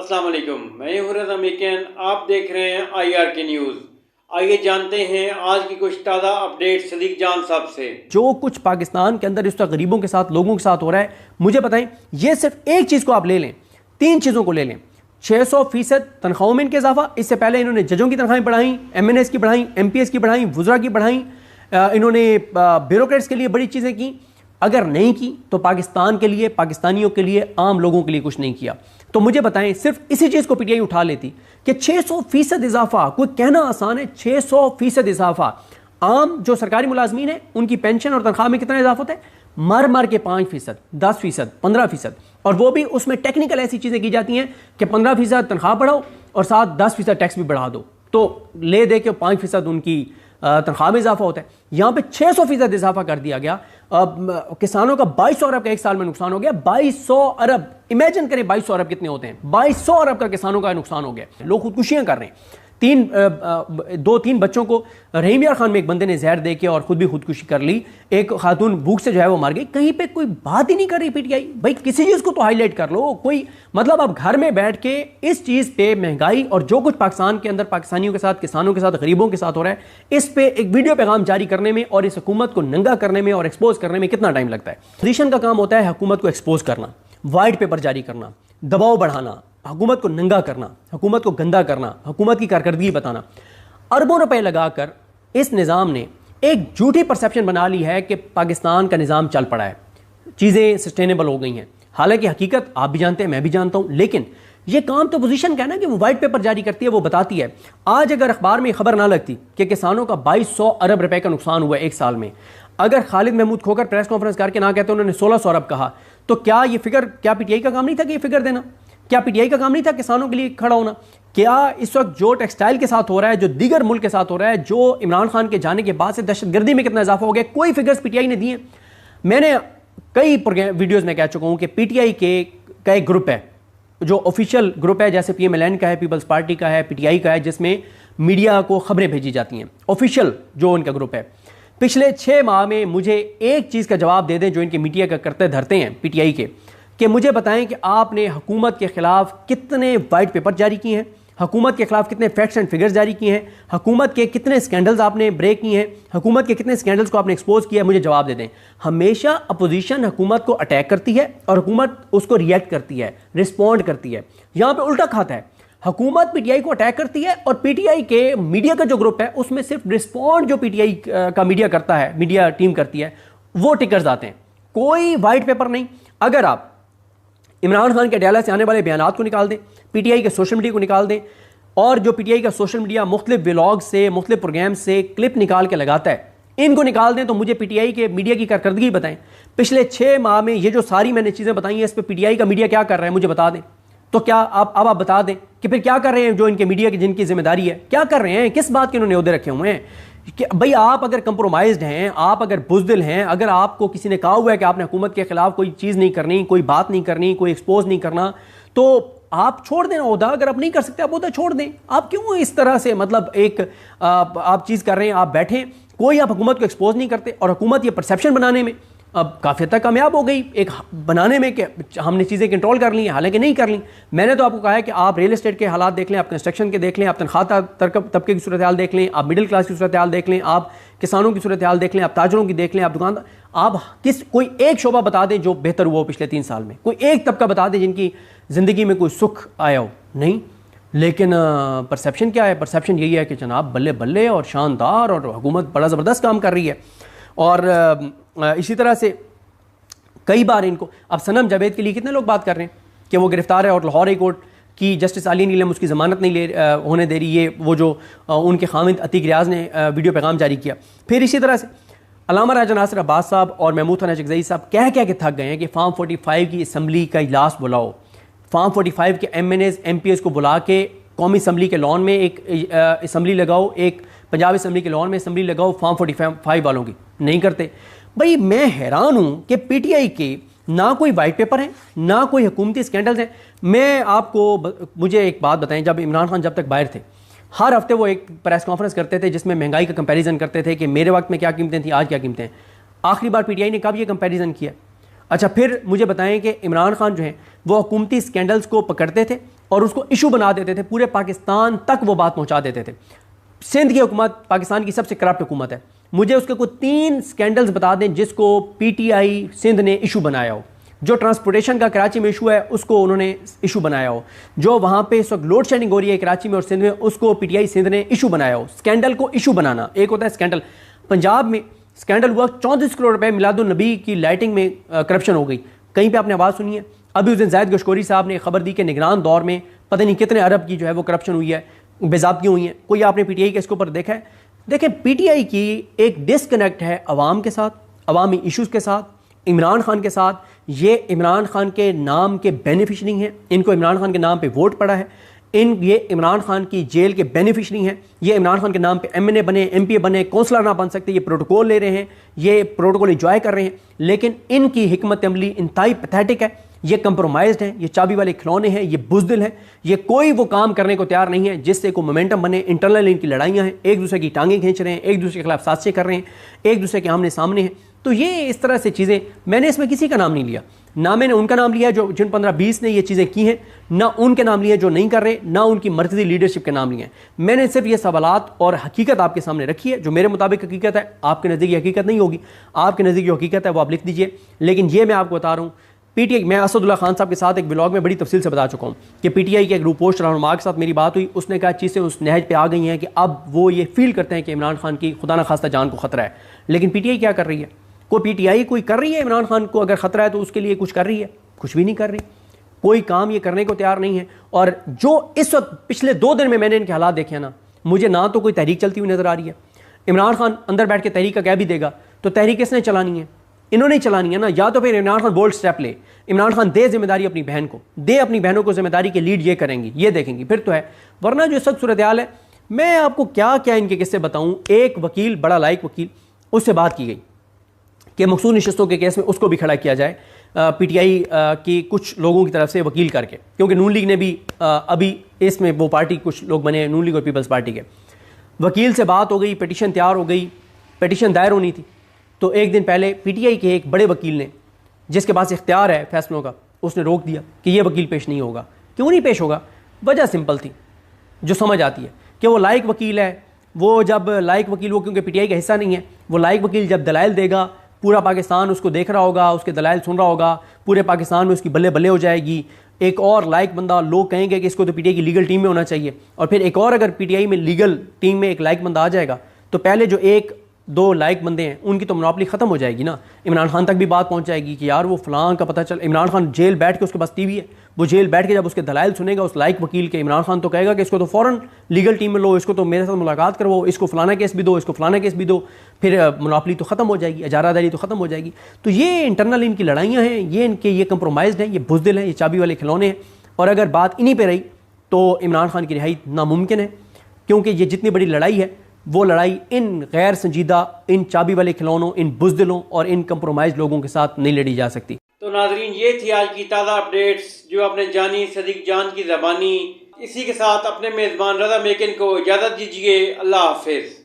अस्सलाम वालेकुम, मैं हूं रज़ा मेकिन। आप देख रहे हैं IRK न्यूज़। आइए जानते हैं आज की कुछ ताज़ा अपडेट सदीक जान साहब से। जो कुछ पाकिस्तान के अंदर इस वक्त गरीबों के साथ, लोगों के साथ हो रहा है, मुझे बताएं। ये सिर्फ एक चीज़ को आप ले लें, तीन चीज़ों को ले लें। 600% तनख्वाहों में इनके इजाफा। इससे पहले इन्होंने जजों की तनख्वाहें बढ़ाई, MNS की बढ़ाई, MPS की बढ़ाई, वुज़रा की बढ़ाई, इन्होंने ब्यूरोक्रेट्स के लिए बड़ी चीज़ें की। अगर नहीं की तो पाकिस्तान के लिए, पाकिस्तानियों के लिए, आम लोगों के लिए कुछ नहीं किया। तो मुझे बताएं, सिर्फ इसी चीज़ को PTI उठा लेती कि 600% इजाफा, कोई कहना आसान है, 600% इजाफा। आम जो सरकारी मुलाजमीन है उनकी पेंशन और तनख्वाह में कितना इजाफा होता है? मर मर के 5%, 10%, 15%। और वो भी उसमें टेक्निकल ऐसी चीज़ें की जाती हैं कि 15% तनख्वाह बढ़ाओ और साथ 10% टैक्स भी बढ़ा दो, तो ले दे के 5% उनकी तनख्वाह में इजाफा होता है। यहाँ पे 600% इजाफा कर दिया गया। किसानों का 2200 अरब का एक साल में नुकसान हो गया। 2200 अरब, इमेजिन करें 2200 अरब कितने होते हैं। 2200 अरब का किसानों का नुकसान हो गया। लोग खुदकुशियां कर रहे हैं। दो तीन बच्चों को रहीम यार खान में एक बंदे ने जहर दे के और खुद भी खुदकुशी कर ली। एक खातून भूख से जो है वो मर गई। कहीं पे कोई बात ही नहीं कर रही PTI। भाई किसी चीज़ को तो हाईलाइट कर लो। कोई मतलब अब घर में बैठ के इस चीज़ पे, महंगाई और जो कुछ पाकिस्तान के अंदर पाकिस्तानियों के साथ, किसानों के साथ, गरीबों के साथ हो रहा है, इस पे एक वीडियो पैगाम जारी करने में और इस हुकूमत को नंगा करने में और एक्सपोज करने में कितना टाइम लगता है। अपोजिशन का काम होता है हुकूमत को एक्सपोज करना, वाइट पेपर जारी करना, दबाव बढ़ाना, हुकूमत को नंगा करना, हुकूमत को गंदा करना, हुकूमत की कारकर्दगी बताना। अरबों रुपए लगाकर इस निज़ाम ने एक झूठी परसेप्शन बना ली है कि पाकिस्तान का निज़ाम चल पड़ा है, चीज़ें सस्टेनेबल हो गई हैं। हालांकि हकीकत आप भी जानते हैं, मैं भी जानता हूं, लेकिन यह काम तो पोजीशन का है ना कि वो वाइट पेपर जारी करती है, वो बताती है। आज अगर अखबार में खबर ना लगती कि किसानों का 2200 अरब रुपए का नुकसान हुआ एक साल में, अगर खालिद महमूद खोकर प्रेस कॉन्फ्रेंस करके ना कहते उन्होंने 1600 अरब कहा, तो क्या ये फिगर, क्या PTI का काम नहीं था कि ये फिगर देना? क्या PTI का काम नहीं था किसानों के लिए खड़ा होना? क्या इस वक्त जो टेक्सटाइल के साथ हो रहा है, जो दीगर मुल्क के साथ हो रहा है, जो इमरान खान के जाने के बाद से दहशतगर्दी में कितना इजाफा हो गया, कोई फिगर्स PTI ने दिए? मैंने कई वीडियोस में कह चुका हूं कि PTI का एक ग्रुप है जो ऑफिशियल ग्रुप है, जैसे PMLN का है, पीपल्स पार्टी का है, PTI का है, जिसमें मीडिया को खबरें भेजी जाती हैं। ऑफिशियल जो उनका ग्रुप है, पिछले 6 माह में मुझे एक चीज़ का जवाब दे दें जो इनके मीडिया का करते धरते हैं PTI के, कि मुझे बताएं कि आपने हुकूमत के खिलाफ कितने वाइट पेपर जारी किए हैं, हुकूमत के खिलाफ कितने फैक्ट्स एंड फिगर्स जारी किए हैं, हुकूमत के कितने स्कैंडल्स आपने ब्रेक किए हैं, हुकूमत के कितने स्कैंडल्स को आपने एक्सपोज किया है। मुझे जवाब दे दें। हमेशा अपोजिशन हुकूमत को अटैक करती है और हुकूमत उसको रिएक्ट करती है, रिस्पॉन्ड करती है। यहाँ पर उल्टा खाता है, हुकूमत PTI को अटैक करती है और PTI के मीडिया का जो ग्रुप है उसमें सिर्फ रिस्पॉन्ड जो PTI का मीडिया करता है, मीडिया टीम करती है, वो टिकर्स आते हैं। कोई वाइट पेपर नहीं। अगर आप इमरान खान के डायला से आने वाले बयानात को निकाल दें, PTI के सोशल मीडिया को निकाल दें, और जो PTI का सोशल मीडिया मुख्तलिफ व्लॉग से, मुख्तलिफ प्रोग्राम से क्लिप निकाल के लगाता है, इनको निकाल दें, तो मुझे PTI के मीडिया की कारकर्दगी बताएं। पिछले 6 माह में ये जो सारी मैंने चीज़ें बताई हैं, इस पर PTI का मीडिया क्या कर रहा है मुझे बता दें। तो क्या आप बता दें कि फिर क्या कर रहे हैं जो इनके मीडिया की, जिनकी जिम्मेदारी है, क्या कर रहे हैं, किस बात के उन्होंने ओहदे रखे हुए हैं? कि भाई आप अगर कंप्रोमाइज्ड हैं, आप अगर बुज़दिल हैं, अगर आपको किसी ने कहा हुआ है कि आपने हुकूमत के खिलाफ कोई चीज़ नहीं करनी, कोई बात नहीं करनी, कोई एक्सपोज नहीं करना, तो आप छोड़ देना ओहदा। अगर आप नहीं कर सकते आप ओहदा छोड़ दें। आप क्यों इस तरह से मतलब एक आप चीज़ कर रहे हैं? आप बैठें, कोई आप हुकूमत को एक्सपोज नहीं करते, और हुकूमत ये परसेप्शन बनाने में अब काफ़ी हद तक कामयाब हो गई, एक बनाने में कि हमने चीज़ें कंट्रोल कर ली हैं, हालांकि नहीं कर ली। मैंने तो आपको कहा है कि आप रियल एस्टेट के हालात देख लें, आप कंस्ट्रक्शन के देख लें, आप तनख्वाह तबके की सूरत हाल देख लें, आप मिडिल क्लास की सूरत हाल देख लें, आप किसानों की सूरत हाल देख लें, आप ताजरों की देख लें, आप दुकानदार, आप कोई एक शोबा बता दें जो बेहतर हुआ हो पिछले 3 साल में, कोई एक तबका बता दें जिनकी ज़िंदगी में कोई सुख आया हो। नहीं। लेकिन परसेप्शन क्या है? परसेप्शन यही है कि जनाब बल्ले बल्ले और शानदार, और हुकूमत बड़ा ज़बरदस्त काम कर रही है। और इसी तरह से कई बार इनको, अब सनम जावेद के लिए कितने लोग बात कर रहे हैं कि वो गिरफ्तार है और लाहौर हाई कोर्ट की जस्टिस आलिया नीलम उसकी ज़मानत नहीं होने दे रही। ये वो जो उनके खामिद अतीक रियाज ने वीडियो पैगाम जारी किया। फिर इसी तरह से अल्लामा राजा नासिर अब्बास साहब और महमूद खान अशरफ साहब कह के थक गए हैं कि फार्म 45 की असम्बली का इजलास बुलाओ, फार्म 45 के MNS MPS को बुला के कौमी असम्बली के लॉन में एक असम्बली लगाओ, एक पंजाब असम्बली के लॉन में असम्बली लगाओ फार्म 45 वालों की। नहीं करते। भाई मैं हैरान हूं कि PTI के ना कोई वाइट पेपर है, ना कोई हुकूमती स्कैंडल्स हैं। मैं आपको, मुझे एक बात बताएं, जब इमरान खान जब तक बाहर थे, हर हफ्ते वो एक प्रेस कॉन्फ्रेंस करते थे जिसमें महंगाई का कंपैरिजन करते थे कि मेरे वक्त में क्या कीमतें थी, आज क्या कीमतें हैं। आखिरी बार PTI ने कब ये कंपैरिजन किया? अच्छा, फिर मुझे बताएं कि इमरान खान जो हैं वो हुकूमती स्कैंडल्स को पकड़ते थे और उसको इशू बना देते थे, पूरे पाकिस्तान तक वो बात पहुंचा देते थे। सिंध की हुकूमत पाकिस्तान की सबसे करप्ट हुकूमत है। मुझे उसके कुछ 3 स्कैंडल्स बता दें जिसको पीटीआई सिंध ने इशू बनाया हो। जो ट्रांसपोर्टेशन का कराची में इशू है उसको उन्होंने इशू बनाया हो। जो वहाँ पे इस वक्त लोड शेडिंग हो रही है कराची में और सिंध में, उसको पीटीआई सिंध ने इशू बनाया हो। स्कैंडल को इशू बनाना एक होता है स्कैंडल। पंजाब में स्कैंडल हुआ 34 करोड़ रुपए मिलादुन्नबी की लाइटिंग में करप्शन हो गई। कहीं पे आपने आवाज़ सुनी है? अभी उस दिन जायद गशकोरी साहब ने खबर दी कि निगरान दौर में पता नहीं कितने अरब की जो है वो करप्शन हुई है, बेज़ाब्तियाँ हुई हैं। कोई आपने पीटीआई के इसके ऊपर देखा है? देखें, पीटीआई की एक डिसकनेक्ट है अवाम के साथ, अवामी इश्यूज़ के साथ, इमरान खान के साथ। ये इमरान खान के नाम के बेनिफिशरी हैं, इनको इमरान खान के नाम पे वोट पड़ा है, ये इमरान खान की जेल के बेनिफिशरी हैं, ये इमरान खान के नाम पे एमएनए बने, एमपी बने, कौंसलर ना बन सकते, ये प्रोटोकॉल ले रहे हैं, ये प्रोटोकॉल इंजॉय कर रहे हैं। लेकिन इनकी हिकमत अमली इंतहाई पैथेटिक है। ये कंप्रोमाइज्ड हैं, ये चाबी वाले खिलौने हैं, ये बुज़दिल हैं। ये कोई वो काम करने को तैयार नहीं है जिससे कोई मोमेंटम बने। इंटरनल इनकी लड़ाइयाँ हैं, एक दूसरे की टांगें खींच रहे हैं, एक दूसरे के खिलाफ साजिशें कर रहे हैं, एक दूसरे के आमने सामने हैं। तो ये इस तरह से चीज़ें, मैंने इसमें किसी का नाम नहीं लिया, ना मैंने उनका नाम लिया जो जिन 15-20 ने ये चीज़ें की हैं, ना उनके नाम लिए जो नहीं कर रहे, ना उनकी मर्कज़ी लीडरशिप के नाम लिए हैं। मैंने सिर्फ ये सवालात और हकीकत आपके सामने रखी है जो मेरे मुताबिक हकीकत है। आपके नज़दीक ये हकीकत नहीं होगी, आपके नज़दीक जो हकीकत है वो आप लिख दीजिए। लेकिन ये मैं आपको बता रहा हूँ, पीटीआई, मैं असदुल्ला खान साहब के साथ एक ब्लॉग में बड़ी तफसील से बता चुका हूँ कि पीटीआई के एक ग्रुप पोस्ट रहनुमा के साथ मेरी बात हुई। उसने कहा चीज़ें उस नहज पे आ गई हैं कि अब वो ये फील करते हैं कि इमरान खान की खुदा न खास्ता जान को ख़तरा है। लेकिन पीटीआई क्या कर रही है? कोई पीटीआई कोई कर रही है इमरान खान को अगर ख़तरा है तो उसके लिए कुछ कर रही है? कुछ भी नहीं कर रही, कोई काम ये करने को तैयार नहीं है। और जो इस वक्त पिछले 2 दिन में मैंने इनके हालात देखे ना, मुझे ना तो कोई तहरीक चलती हुई नज़र आ रही है। इमरान खान अंदर बैठ के तहरीक का कह भी देगा तो तहरीक किसने चलानी है? इन्होंने ही चलानी है ना। या तो फिर इमरान खान बोल्ड स्टेप ले, इमरान खान दे जिम्मेदारी अपनी बहन को, दे अपनी बहनों को जिम्मेदारी के लीड ये करेंगी, ये देखेंगी, फिर तो है। वरना जो इस वक्त सूरत हाल है, मैं आपको क्या क्या इनके किस्से बताऊं। एक वकील, बड़ा लाइक वकील, उससे बात की गई कि मखसूस नशस्तों के केस में उसको भी खड़ा किया जाए पीटीआई की कुछ लोगों की तरफ से वकील करके, क्योंकि नून लीग ने भी अभी इसमें वो पार्टी कुछ लोग बने, नून लीग और पीपल्स पार्टी के। वकील से बात हो गई, पिटीशन तैयार हो गई, पिटीशन दायर होनी थी। तो एक दिन पहले पीटीआई के एक बड़े वकील ने, जिसके पास इख्तियार है फैसलों का, उसने रोक दिया कि ये वकील पेश नहीं होगा। क्यों नहीं पेश होगा? वजह सिंपल थी जो समझ आती है कि वो लायक वकील है। वो जब लायक वकील, वो क्योंकि पीटीआई का हिस्सा नहीं है, वो लायक वकील जब दलाइल देगा, पूरा पाकिस्तान उसको देख रहा होगा, उसके दलाइल सुन रहा होगा, पूरे पाकिस्तान में उसकी बल्ले बल्ले हो जाएगी। एक और लायक बंदा, लोग कहेंगे कि इसको तो पीटीआई की लीगल टीम में होना चाहिए। और फिर एक और अगर पीटीआई में लीगल टीम में एक लायक बंदा आ जाएगा तो पहले जो 1-2 लायक बंदे हैं उनकी तो मोनोपोली ख़त्म हो जाएगी ना। इमरान खान तक भी बात पहुंच जाएगी कि यार वो फलां का पता चल, इमरान खान जेल बैठ के, उसके पास टीवी है, वो जेल बैठ के जब उसके दलाइल सुनेगा उस लायक वकील के, इमरान खान तो कहेगा कि इसको तो फ़ौरन लीगल टीम में लो, इसको तो मेरे साथ मुलाकात करवाओ, इसको फलाना केस भी दो, इसको फलाना केस भी दो। फिर मोनोपोली तो ख़त्म हो जाएगी, इजारादारी तो ख़त्म हो जाएगी। तो ये इंटरनल इनकी लड़ाइयाँ हैं, ये कंप्रोमाइज़ हैं, ये बुज़दिल हैं, ये चाबी वाले खिलौने हैं। और अगर बात इन्हीं पर रही तो इमरान खान की रिहाई नामुमकिन है, क्योंकि ये जितनी बड़ी लड़ाई है वो लड़ाई इन गैर संजीदा, इन चाबी वाले खिलौनों, इन बुज़दिलों और इन कंप्रोमाइज लोगों के साथ नहीं लड़ी जा सकती। तो नाजरीन, ये थी आज की ताज़ा अपडेट्स जो आपने जानी सदीक जान की ज़बानी। इसी के साथ अपने मेज़बान रज़ा मेकिन को इजाज़त दीजिए। अल्लाह हाफिज़।